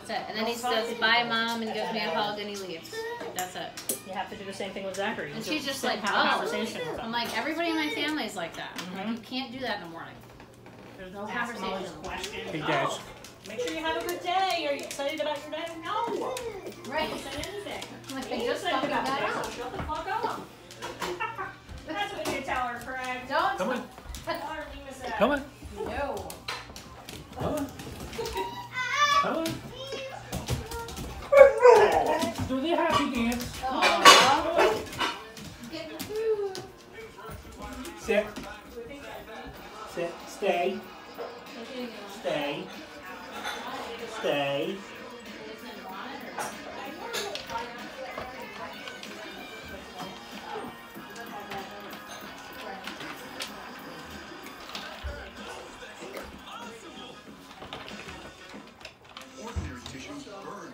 That's it. And then he says, bye, Mom, and gives me a hug, and he leaves. That's it. You have to do the same thing with Zachary. And she's just sit like, and have a conversation with him. I'm like, everybody in my family is like that. Like, you can't do that in the morning. There's no Ask him all these conversation. questions. Hey, Dad. Oh, make sure you have a good day. Are you excited about your day? No. Right. Don't say anything. Like, Are they you just excited fucking about got today? out. So shut the fuck up. That's what you tell her, Craig. Don't. Come on. Tell her leave us Come on. No. Come on. Come on. Do the happy dance. Aww. Getting food. Sit. Sit. Stay. Stay. Stay. Ordinary tissues burn